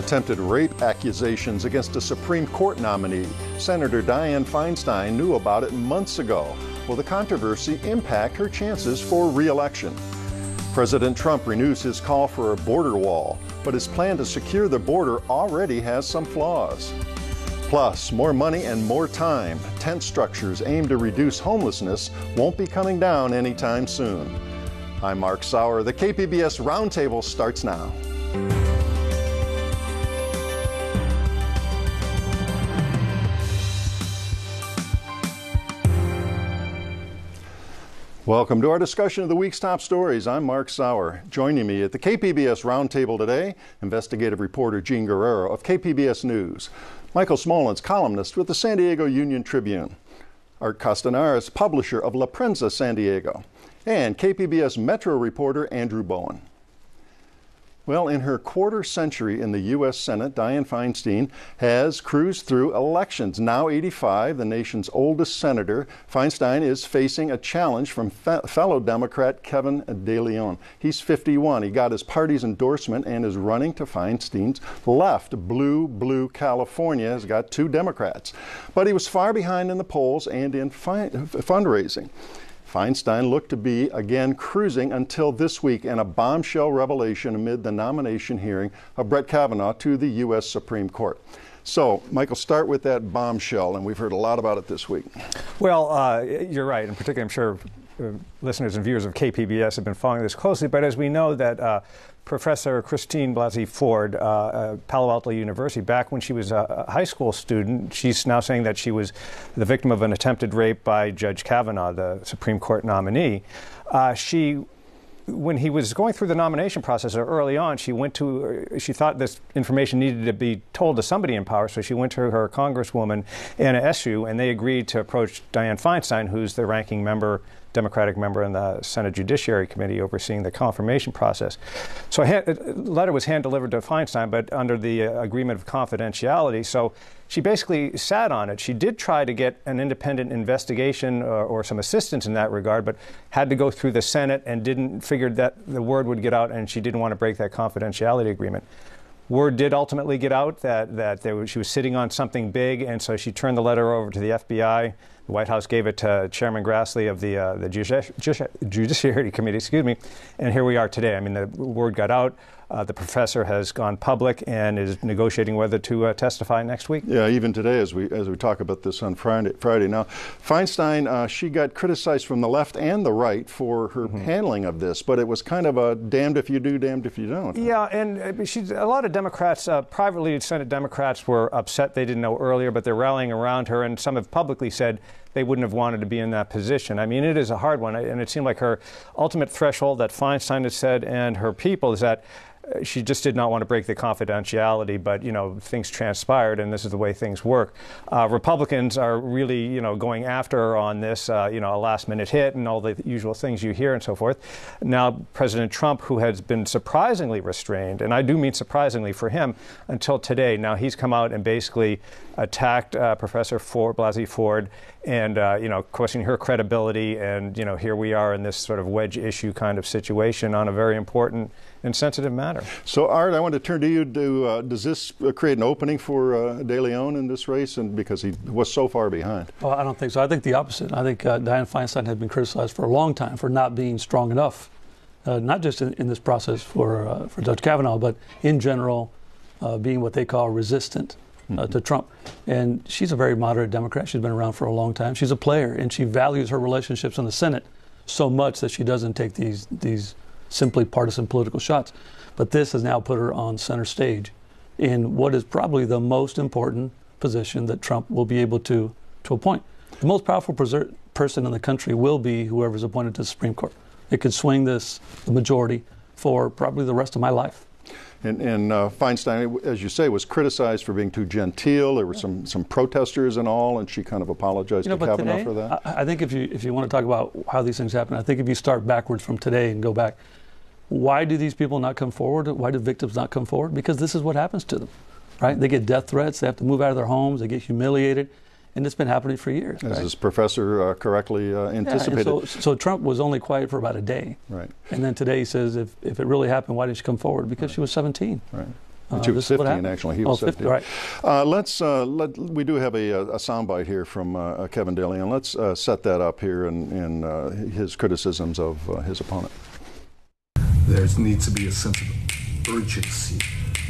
attempted rape accusations against a Supreme Court nominee. Senator Dianne Feinstein knew about it months ago. Will the controversy impact her chances for re-election? President Trump renews his call for a border wall, but his plan to secure the border already has some flaws. Plus, more money and more time. Tent structures aimed to reduce homelessness won't be coming down anytime soon. I'm Mark Sauer. The KPBS Roundtable starts now. Welcome to our discussion of the week's top stories. I'm Mark Sauer. Joining me at the KPBS Roundtable today, investigative reporter Gene Guerrero of KPBS News, Michael Smolens, columnist with the San Diego Union-Tribune, Art Castenaris, publisher of La Prensa San Diego, and KPBS Metro reporter Andrew Bowen. Well, in her quarter century in the U.S. Senate, Dianne Feinstein has cruised through elections. Now 85, the nation's oldest senator, Feinstein is facing a challenge from fellow Democrat Kevin De Leon. He's 51. He got his party's endorsement and is running to Feinstein's left. Blue California has got 2 Democrats. But he was far behind in the polls and in fundraising. Feinstein looked to be again cruising until this week and a bombshell revelation amid the nomination hearing of Brett Kavanaugh to the U.S. Supreme Court. So, Michael, start with that bombshell, and we've heard a lot about it this week. Well, you're right. In particular, I'm sure listeners and viewers of KPBS have been following this closely, but as we know that Professor Christine Blasey Ford, Palo Alto University, back when she was a high school student, she's now saying that she was the victim of an attempted rape by Judge Kavanaugh, the Supreme Court nominee. When he was going through the nomination process early on, she thought this information needed to be told to somebody in power, so she went to her Congresswoman, Anna Eshoo, and they agreed to approach Dianne Feinstein, who's the ranking member, Democratic member in the Senate Judiciary Committee overseeing the confirmation process. So a letter was hand-delivered to Feinstein, but under the agreement of confidentiality. So she basically sat on it. She did try to get an independent investigation or some assistance in that regard, but had to go through the Senate and figured that the word would get out, and she didn't want to break that confidentiality agreement. Word did ultimately get out that she was sitting on something big, and so she turned the letter over to the FBI. The White House gave it to Chairman Grassley of the Judiciary Committee, and here we are today. I mean, the word got out. The professor has gone public and is negotiating whether to testify next week. Yeah, even today, as we talk about this on Friday. Now, Feinstein, she got criticized from the left and the right for her handling of this, but it was kind of a damned if you do, damned if you don't. Yeah, and a lot of Democrats, privately Senate Democrats, were upset they didn't know earlier, but they're rallying around her, and some have publicly said they wouldn't have wanted to be in that position. I mean, it is a hard one, and it seemed like her ultimate threshold that Feinstein has said and her people is that she just did not want to break the confidentiality, but, things transpired, and this is the way things work. Republicans are really, going after her on this, a last-minute hit and all the usual things you hear and so forth. Now, President Trump, who has been surprisingly restrained, and I do mean surprisingly for him, until today. Now, he's come out and basically attacked Professor Blasey Ford and, questioning her credibility, and, here we are in this sort of wedge issue kind of situation on a very important and sensitive matter. So, Art, I want to turn to you. Does this create an opening for De Leon in this race, and because he was so far behind? Well, I don't think so. I think the opposite. I think Dianne Feinstein had been criticized for a long time for not being strong enough, not just in this process for Judge Kavanaugh, but in general, being what they call resistant to Trump. And she's a very moderate Democrat. She's been around for a long time. She's a player, and she values her relationships in the Senate so much that she doesn't take these simply partisan political shots. But this has now put her on center stage in what is probably the most important position that Trump will be able to appoint. The most powerful person in the country will be whoever's appointed to the Supreme Court. It could swing the majority for probably the rest of my life. And Feinstein, as you say, was criticized for being too genteel. There were some protesters and all, and she kind of apologized to Kavanaugh for that. I think if you want to talk about how these things happen, I think if you start backwards from today and go back, why do these people not come forward? Why do victims not come forward? Because this is what happens to them, right? They get death threats. They have to move out of their homes. They get humiliated. And it's been happening for years. As this professor correctly anticipated. Yeah, so Trump was only quiet for about a day. Right. And then today he says, if it really happened, why didn't she come forward? Because she was 17. Right. She was 15, actually. He was 50, 50. Right. We do have a soundbite here from Kevin DeLeon. Let's set that up here in his criticisms of his opponent. There needs to be a sense of urgency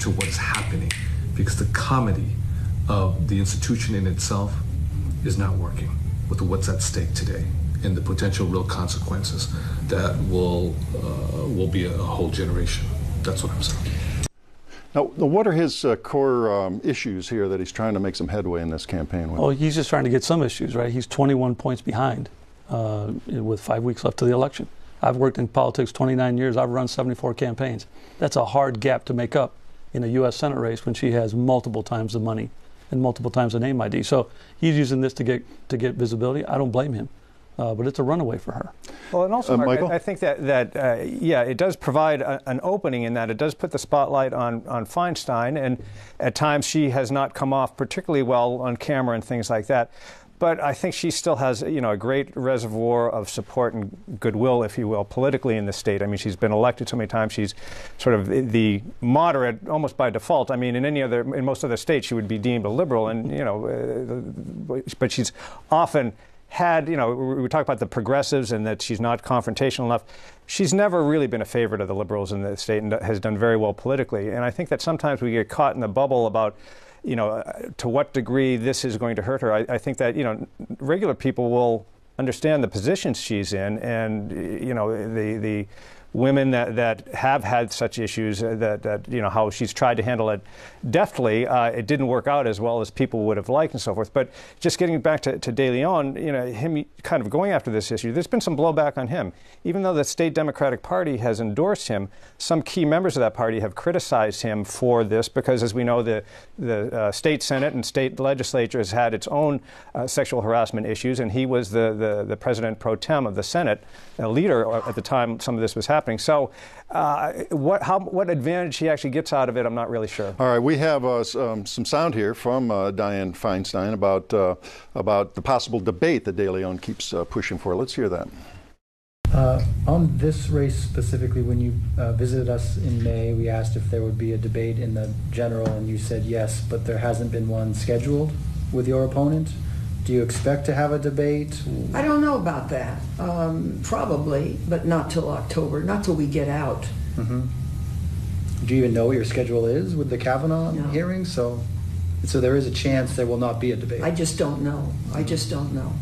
to what's happening, because the comedy of the institution in itself is not working with what's at stake today and the potential real consequences that will be a whole generation. That's what I'm saying. Now, what are his core issues here that he's trying to make some headway in this campaign with? Well, he's just trying to get some issues, right? He's 21 points behind with 5 weeks left to the election. I've worked in politics 29 years. I've run 74 campaigns. That's a hard gap to make up in a U.S. Senate race when she has multiple times the money and multiple times the name ID. So he's using this to get visibility. I don't blame him. But it's a runaway for her. Well, and also, Mark, Michael? I think that it does provide an opening in that it does put the spotlight on Feinstein, and at times she has not come off particularly well on camera and things like that. But I think she still has, a great reservoir of support and goodwill, if you will, politically in the state. I mean, she's been elected so many times. She's sort of the moderate, almost by default. I mean, in most other states, she would be deemed a liberal, and but she's often had, we talk about the progressives and that she's not confrontational enough. She's never really been a favorite of the liberals in the state and has done very well politically. And I think that sometimes we get caught in the bubble about, to what degree this is going to hurt her. I think that, regular people will understand the positions she's in, and, the women that have had such issues, that how she's tried to handle it deftly. It didn't work out as well as people would have liked and so forth. But just getting back to De Leon, him kind of going after this issue, there's been some blowback on him. Even though the state Democratic Party has endorsed him, some key members of that party have criticized him for this because, as we know, the state Senate and state legislature has had its own sexual harassment issues, and he was the president pro tem of the Senate, leader at the time some of this was happening. So what advantage he actually gets out of it, I'm not really sure. All right, we have some sound here from Dianne Feinstein about the possible debate that De Leon keeps pushing for. Let's hear that. On this race specifically, when you visited us in May, we asked if there would be a debate in the general, and you said yes, but there hasn't been one scheduled with your opponent. Do you expect to have a debate? I don't know about that. Probably, but not till October, not till we get out. Mm-hmm. Do you even know what your schedule is with the Kavanaugh hearing? So there is a chance there will not be a debate. I just don't know. I just don't know.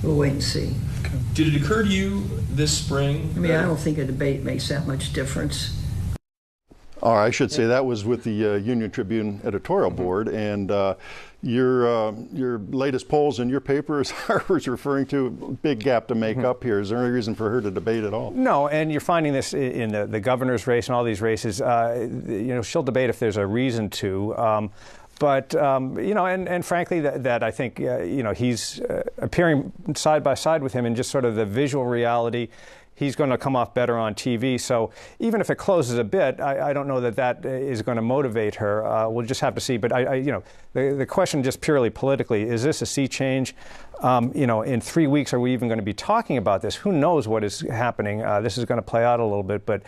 We'll wait and see. Okay. Did it occur to you this spring? I mean, I don't think a debate makes that much difference. All right, I should say that was with the Union Tribune editorial board, and your latest polls in your paper, as Harper's referring to, big gap to make up here. Is there any reason for her to debate at all? No, and you're finding this in the governor's race and all these races. She'll debate if there's a reason to. But, and frankly, that I think, he's appearing side by side with him in just sort of the visual reality. He's going to come off better on TV. So even if it closes a bit, I don't know that is going to motivate her. We'll just have to see. But, the question just purely politically, is this a sea change? In 3 weeks, are we even going to be talking about this? Who knows what is happening? This is going to play out a little bit. But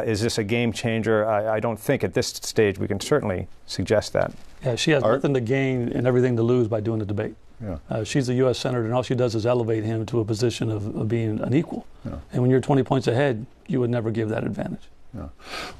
is this a game changer? I don't think at this stage we can certainly suggest that. Yeah, she has nothing to gain and everything to lose by doing the debate. Yeah. She's a U.S. Senator, and all she does is elevate him to a position of being an equal. Yeah. And when you're 20 points ahead, you would never give that advantage. Yeah.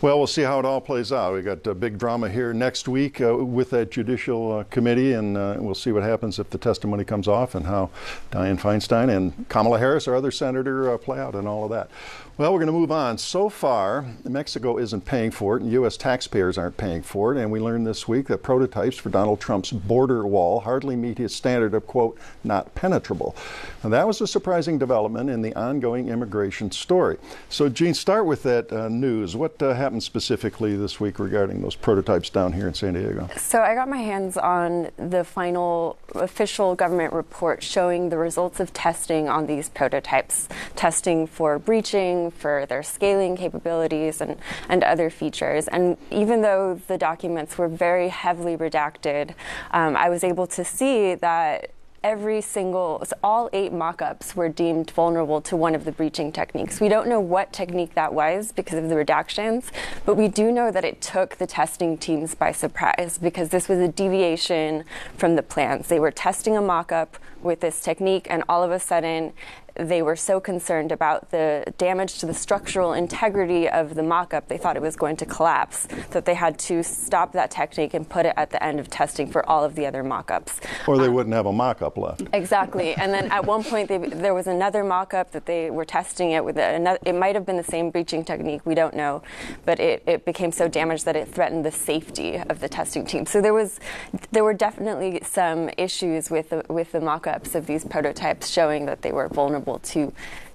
Well, we'll see how it all plays out. We got big drama here next week with that judicial committee, and we'll see what happens if the testimony comes off and how Dianne Feinstein and Kamala Harris, our other senator, play out and all of that. Well, we're going to move on. So far, Mexico isn't paying for it, and U.S. taxpayers aren't paying for it. And we learned this week that prototypes for Donald Trump's border wall hardly meet his standard of, quote, not penetrable. And that was a surprising development in the ongoing immigration story. So, Gene, start with that news. What happened specifically this week regarding those prototypes down here in San Diego? So I got my hands on the final official government report showing the results of testing on these prototypes, testing for breaching, for their scaling capabilities and other features. And even though the documents were very heavily redacted, I was able to see that all 8 mock-ups were deemed vulnerable to one of the breaching techniques. We don't know what technique that was because of the redactions, but we do know that it took the testing teams by surprise because this was a deviation from the plans. They were testing a mock-up with this technique, and all of a sudden they were so concerned about the damage to the structural integrity of the mock-up, they thought it was going to collapse, that they had to stop that technique and put it at the end of testing for all of the other mock-ups. Or they wouldn't have a mock-up left. Exactly. And then at one point, there was another mock-up that they were testing it with. It might have been the same breaching technique, we don't know, but it became so damaged that it threatened the safety of the testing team. So there were definitely some issues with the mock-ups of these prototypes showing that they were vulnerable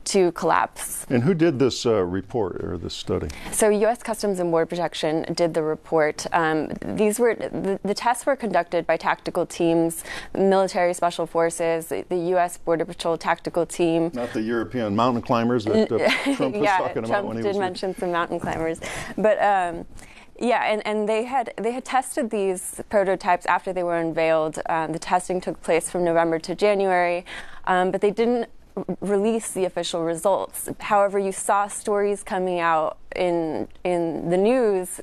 to collapse. And who did this report or this study? So U.S. Customs and Border Protection did the report. The tests were conducted by tactical teams, military special forces, the U.S. Border Patrol tactical team. Not the European mountain climbers that Trump was talking about Trump when he did was mention some mountain climbers, but. And they had tested these prototypes after they were unveiled. The testing took place from November to January, but they didn't release the official results. However, you saw stories coming out in the news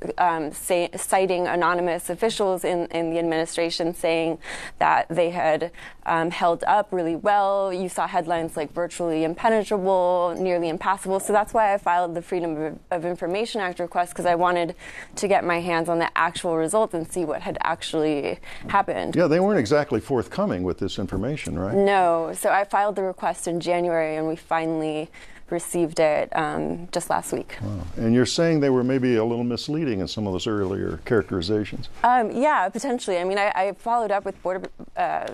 citing anonymous officials in the administration saying that they had held up really well. You saw headlines like virtually impenetrable, nearly impassable. So that's why I filed the Freedom of Information Act request, because I wanted to get my hands on the actual results and see what had actually happened. Yeah, they weren't exactly forthcoming with this information, right? No. So I filed the request in January, and we finally received it just last week. Wow. And you're saying they were maybe a little misleading in some of those earlier characterizations? Yeah, potentially. I mean, I followed up with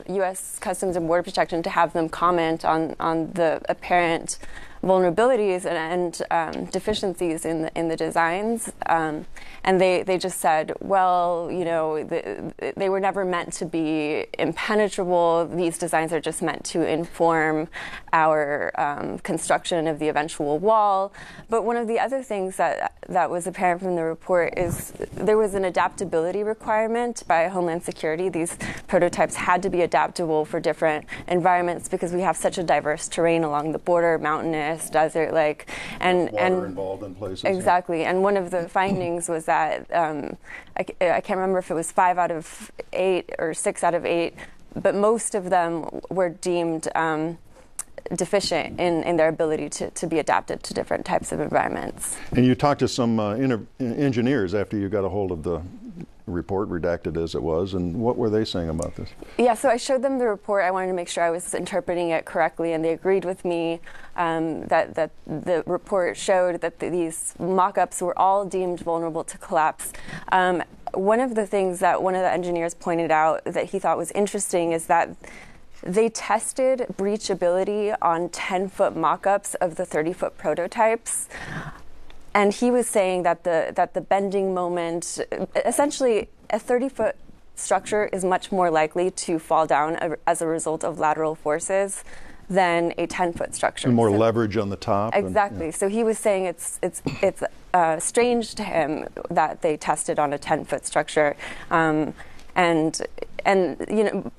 U.S. Customs and Border Protection to have them comment on the apparent vulnerabilities and deficiencies in the designs, and they just said, well, you know, they were never meant to be impenetrable. These designs are just meant to inform our construction of the eventual wall. But one of the other things that was apparent from the report is there was an adaptability requirement by Homeland Security. These prototypes had to be adaptable for different environments because we have such a diverse terrain along the border, mountainous, desert-like, and water involved in places. Exactly. And one of the findings was that I can't remember if it was 5 out of 8 or 6 out of 8, but most of them were deemed deficient in their ability to be adapted to different types of environments. And you talked to some engineers after you got a hold of the report, redacted as it was, and what were they saying about this? Yeah, so I showed them the report. I wanted to make sure I was interpreting it correctly, and they agreed with me that the report showed that these mock-ups were all deemed vulnerable to collapse. One of the things that one of the engineers pointed out that he thought was interesting is that they tested breachability on 10-foot mock-ups of the 30-foot prototypes. And he was saying that the bending moment, essentially a 30-foot structure is much more likely to fall down as a result of lateral forces than a 10-foot structure. And more leverage on the top. Exactly. And, yeah. So he was saying it's strange to him that they tested on a 10-foot structure, and you know,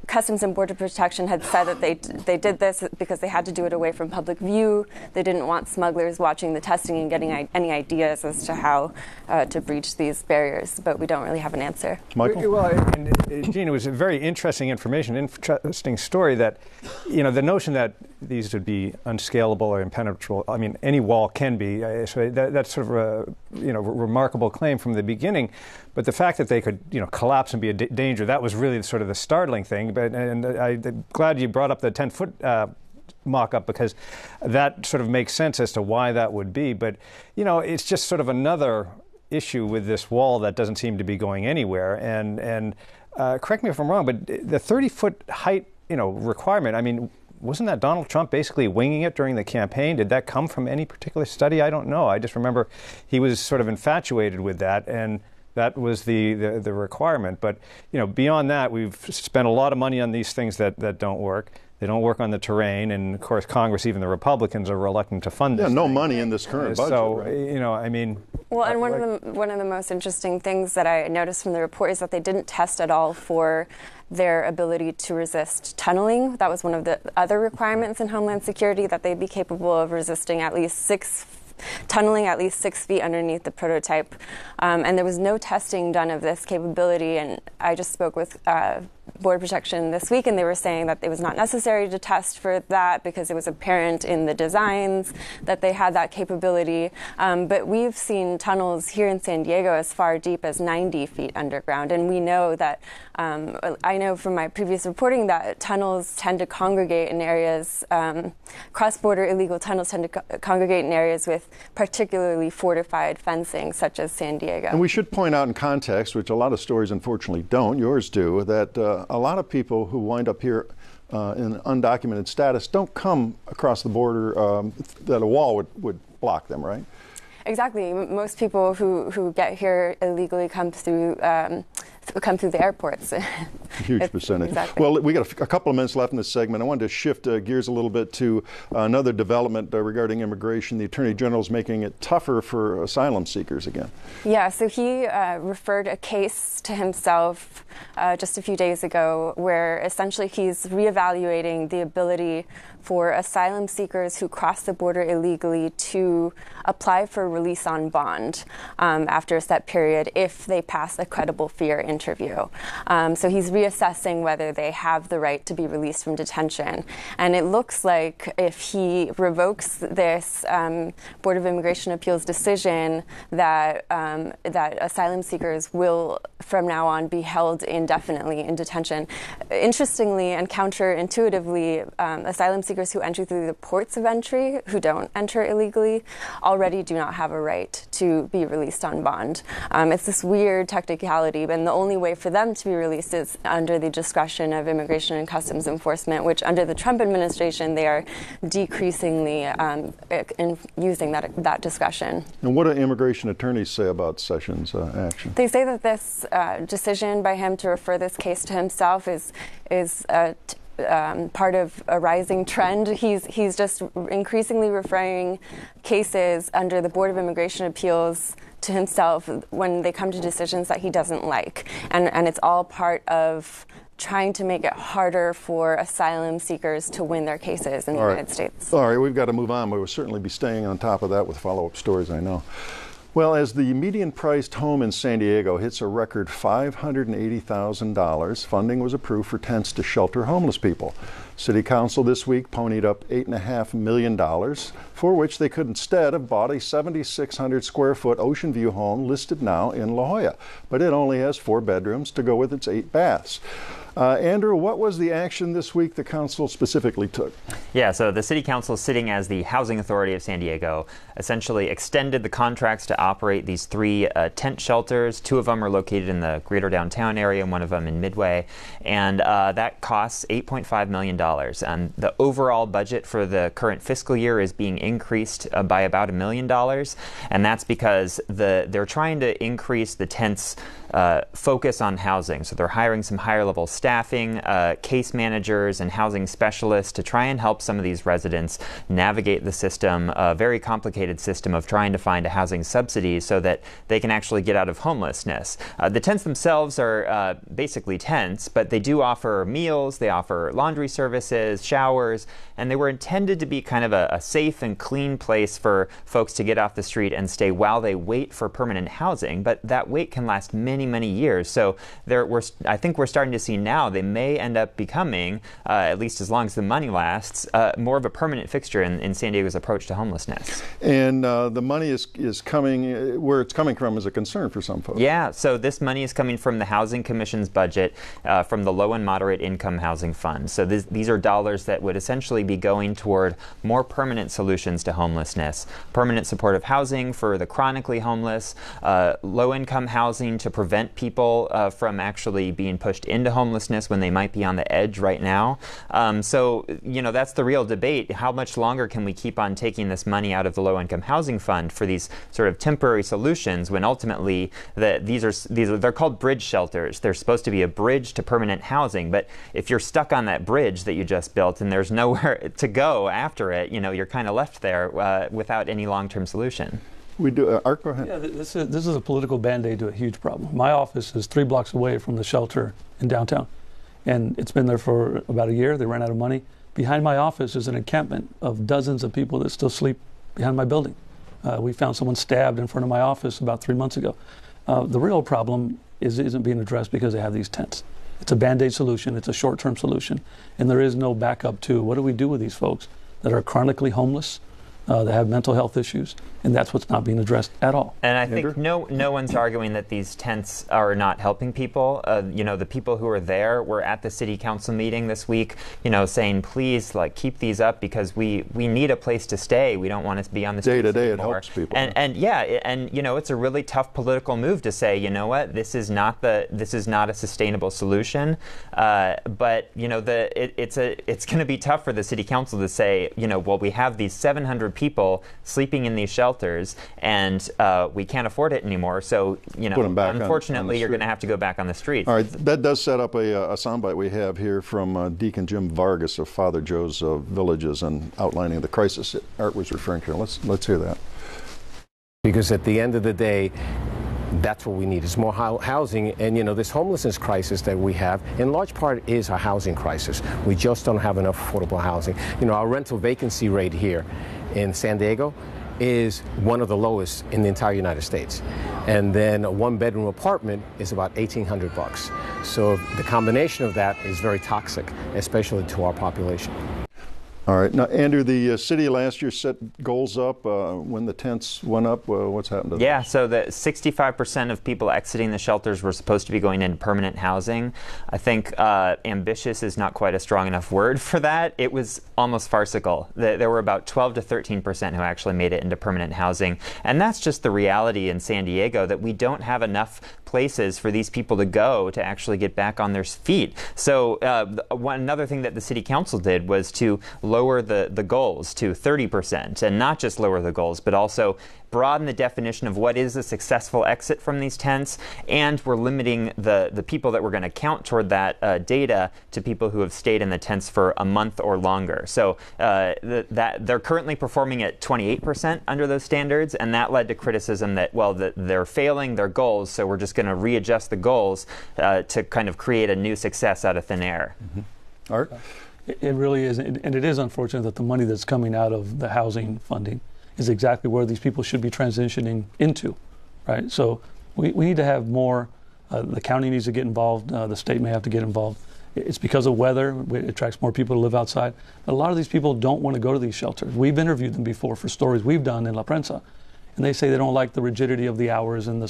Customs and Border Protection had said that they did this because they had to do it away from public view. They didn't want smugglers watching the testing and getting any ideas as to how to breach these barriers, but we don't really have an answer. Michael? Well, and Gene, it was a very interesting interesting story that, you know, the notion that these would be unscalable or impenetrable, I mean, any wall can be, so that's sort of a, you know, remarkable claim from the beginning, but the fact that they could, you know, collapse and be a danger, that was really sort of the startling thing. But I'm glad you brought up the 10-foot mock-up, because that sort of makes sense as to why that would be. But, you know, it's just sort of another issue with this wall that doesn't seem to be going anywhere. And correct me if I'm wrong, but the 30-foot height, you know, requirement, I mean, wasn't that Donald Trump basically winging it during the campaign? Did that come from any particular study? I don't know. I just remember he was sort of infatuated with that, and that was the requirement. But, you know, beyond that, we've spent a lot of money on these things that don't work. They don't work on the terrain, and of course, Congress, even the Republicans, are reluctant to fund this. Yeah, no money in this current budget. So, right? you know, I mean. Well, and one of the most interesting things that I noticed from the report is that they didn't test at all for their ability to resist tunneling. That was one of the other requirements in Homeland Security, that they be capable of resisting tunneling at least 6 feet underneath the prototype. And there was no testing done of this capability. And I just spoke with Border Protection this week, and they were saying that it was not necessary to test for that because it was apparent in the designs that they had that capability. But we've seen tunnels here in San Diego as far deep as 90 feet underground. And we know that, I know from my previous reporting that tunnels tend to congregate in areas, cross-border illegal tunnels tend to congregate in areas with particularly fortified fencing, such as San Diego. And we should point out in context, which a lot of stories unfortunately don't, yours do, that a lot of people who wind up here in undocumented status don't come across the border that a wall would block them, right? Exactly. Most people who get here illegally come through the airports. Huge percentage. Exactly. Well, we got a couple of minutes left in this segment. I wanted to shift gears a little bit to another development regarding immigration. The Attorney General is making it tougher for asylum seekers again. Yeah, so he referred a case to himself just a few days ago where essentially he's reevaluating the ability for asylum seekers who cross the border illegally to apply for release on bond after a set period if they pass a credible fear interview. So he's reassessing whether they have the right to be released from detention. And it looks like if he revokes this Board of Immigration Appeals decision, that asylum seekers will from now on be held indefinitely in detention. Interestingly and counterintuitively, asylum seekers who enter through the ports of entry, who don't enter illegally, already do not have a right to be released on bond. It's this weird technicality, and the only way for them to be released is under the discretion of Immigration and Customs Enforcement, which under the Trump administration, they are decreasingly in using that discretion. And what do immigration attorneys say about Sessions' action? They say that this decision by him to refer this case to himself is part of a rising trend. He's just increasingly referring cases under the Board of Immigration Appeals to himself when they come to decisions that he doesn't like. And it's all part of trying to make it harder for asylum seekers to win their cases in the United States. All right, we've got to move on, but we'll certainly be staying on top of that with follow-up stories, I know. Well, as the median-priced home in San Diego hits a record $580,000, funding was approved for tents to shelter homeless people. City Council this week ponied up $8.5 million, for which they could instead have bought a 7,600-square-foot Ocean View home listed now in La Jolla. But it only has 4 bedrooms to go with its 8 baths. Andrew, what was the action this week the council specifically took? Yeah, so the City Council, sitting as the Housing Authority of San Diego, essentially extended the contracts to operate these 3 tent shelters. 2 of them are located in the greater downtown area and 1 of them in Midway. And that costs $8.5 million. And the overall budget for the current fiscal year is being increased by about $1 million. And that's because they're trying to increase the tents' focus on housing. So they're hiring some higher level staffing, case managers, and housing specialists to try and help some of these residents navigate the system, a very complicated system of trying to find a housing subsidy so that they can actually get out of homelessness. The tents themselves are basically tents, but they do offer meals, they offer laundry services, showers, and they were intended to be kind of a safe and clean place for folks to get off the street and stay while they wait for permanent housing, but that wait can last many, many years. So I think we're starting to see now they may end up becoming, at least as long as the money lasts, more of a permanent fixture in San Diego's approach to homelessness. And the money is coming, where it's coming from is a concern for some folks. Yeah, so this money is coming from the Housing Commission's budget, from the Low and Moderate Income Housing Fund. So these are dollars that would essentially be going toward more permanent solutions to homelessness, permanent supportive housing for the chronically homeless, low-income housing to prevent people from actually being pushed into homelessness when they might be on the edge right now. So, that's the real debate. How much longer can we keep on taking this money out of the low low-income housing fund for these sort of temporary solutions, when ultimately they're called bridge shelters. They're supposed to be a bridge to permanent housing, but if you're stuck on that bridge that you just built and there's nowhere to go after it, you're kind of left there without any long-term solution. We do. Art, go ahead. Yeah, this is a political Band-Aid to a huge problem. My office is 3 blocks away from the shelter in downtown, and it's been there for about a year. They ran out of money. Behind my office is an encampment of dozens of people that still sleep behind my building. We found someone stabbed in front of my office about 3 months ago. The real problem isn't being addressed because they have these tents. It's a Band-Aid solution. It's a short-term solution, and there is no backup to what do we do with these folks that are chronically homeless, that have mental health issues, and that's what's not being addressed at all. And I think no one's arguing that these tents are not helping people. The people who are there were at the city council meeting this week, saying, please, keep these up because we need a place to stay. We don't want to be on the streets day to day. anymore. It helps people. And it's a really tough political move to say, you know what, this is not a sustainable solution. But it's going to be tough for the city council to say, well, we have these 700 people sleeping in these shelters, and we can't afford it anymore. So, unfortunately, you're going to have to go back on the streets. All right, that does set up a soundbite we have here from Deacon Jim Vargas of Father Joe's Villages and outlining the crisis that Art was referring to. Let's hear that. Because at the end of the day, that's what we need is more housing. And this homelessness crisis that we have in large part is a housing crisis. We just don't have enough affordable housing. Our rental vacancy rate here in San Diego is one of the lowest in the entire United States. And then a 1-bedroom apartment is about $1,800. So the combination of that is very toxic, especially to our population. All right. Now, Andrew, the city last year set goals up when the tents went up. What's happened to that? Yeah, so the 65% of people exiting the shelters were supposed to be going into permanent housing. I think ambitious is not quite a strong enough word for that. It was almost farcical. There were about 12 to 13% who actually made it into permanent housing. And that's just the reality in San Diego, that we don't have enough places for these people to go to actually get back on their feet. So another thing that the city council did was to lower the goals to 30%, and not just lower the goals, but also broaden the definition of what is a successful exit from these tents, and we're limiting the people that we're going to count toward that data to people who have stayed in the tents for a month or longer. So that they're currently performing at 28% under those standards, and that led to criticism that, well, they're failing their goals, so we're just going to readjust the goals to kind of create a new success out of thin air. Mm-hmm. Art? It really is, and it is unfortunate that the money that's coming out of the housing funding is exactly where these people should be transitioning into, right? So we need to have more, the county needs to get involved, the state may have to get involved. It's because of weather, it attracts more people to live outside. But a lot of these people don't want to go to these shelters. We've interviewed them before for stories we've done in La Prensa, and they say they don't like the rigidity of the hours and the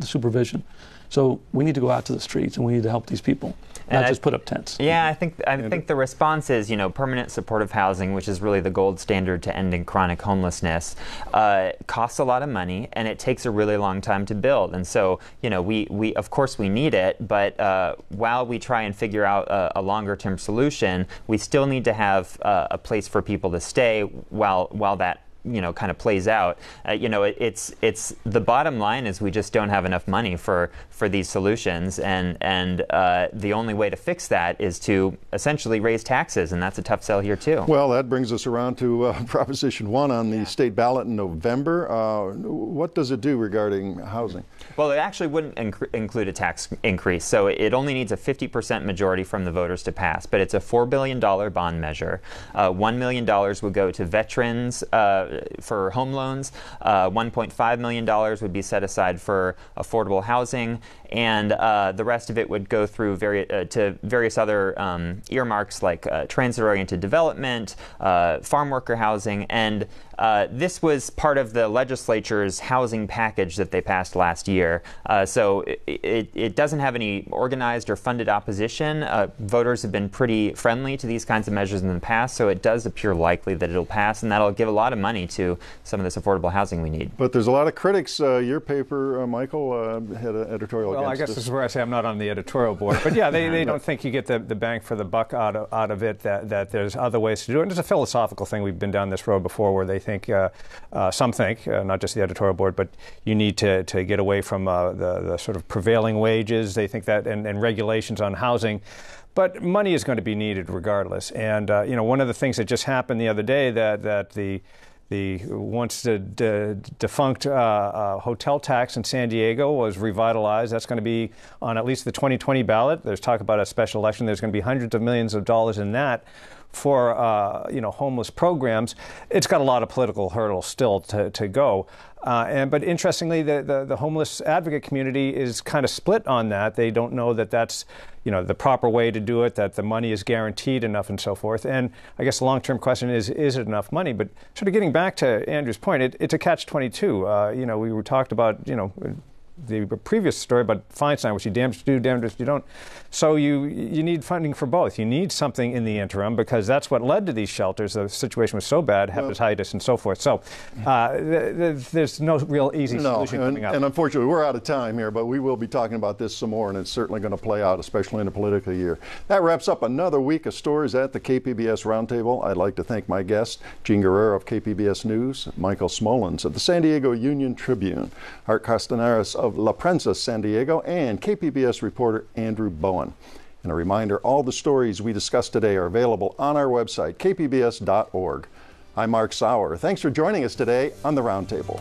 supervision. So we need to go out to the streets, and we need to help these people, not just put up tents. Yeah, I think the response is, permanent supportive housing, which is really the gold standard to ending chronic homelessness, costs a lot of money, and it takes a really long time to build. And so, we of course we need it, but while we try and figure out a longer term solution, we still need to have a place for people to stay while that kind of plays out. It's the bottom line is we just don't have enough money for these solutions, and the only way to fix that is to essentially raise taxes, and that's a tough sell here too. Well, that brings us around to Proposition 1 on the state ballot in November. What does it do regarding housing? Well, it actually wouldn't include a tax increase, so it only needs a 50% majority from the voters to pass, but it's a $4 billion bond measure. $1 million would go to veterans for home loans. $1.5 million would be set aside for affordable housing, and the rest of it would go through to various other earmarks like transit-oriented development, farm worker housing, and this was part of the legislature's housing package that they passed last year. So it doesn't have any organized or funded opposition. Voters have been pretty friendly to these kinds of measures in the past, so it does appear likely that it'll pass, and that'll give a lot of money money to some of this affordable housing we need. But there's a lot of critics. Your paper, Michael, had an editorial against Well, I guess this. this is where I say I'm not on the editorial board. But yeah, they don't think you get the bang for the buck out of it, that there's other ways to do it. And it's a philosophical thing. We've been down this road before where they think, some think, not just the editorial board, but you need to get away from the sort of prevailing wages. They think that, and regulations on housing. But money is going to be needed regardless. And, one of the things that just happened the other day that the once defunct hotel tax in San Diego was revitalized. That's going to be on at least the 2020 ballot. There's talk about a special election. There's going to be hundreds of millions of dollars in that for homeless programs. It's got a lot of political hurdles still to go. But interestingly, the homeless advocate community is kind of split on that. They don't know that that's the proper way to do it, that the money is guaranteed enough and so forth. And I guess the long-term question is it enough money? But sort of getting back to Andrew's point, it's a catch-22. We were talked about, the previous story about Feinstein, which you damned if you do, damned if you don't. So you need funding for both. You need something in the interim because that's what led to these shelters. The situation was so bad, hepatitis and so forth. So there's no real easy solution coming up. And unfortunately, we're out of time here, but we will be talking about this some more, and it's certainly going to play out, especially in a political year. That wraps up another week of stories at the KPBS Roundtable. I'd like to thank my guests, Jean Guerrero of KPBS News, Michael Smolens of the San Diego Union Tribune, Art Castaneras of La Prensa San Diego, and KPBS reporter Andrew Bowen. And a reminder, all the stories we discussed today are available on our website, kpbs.org. I'm Mark Sauer. Thanks for joining us today on the Roundtable.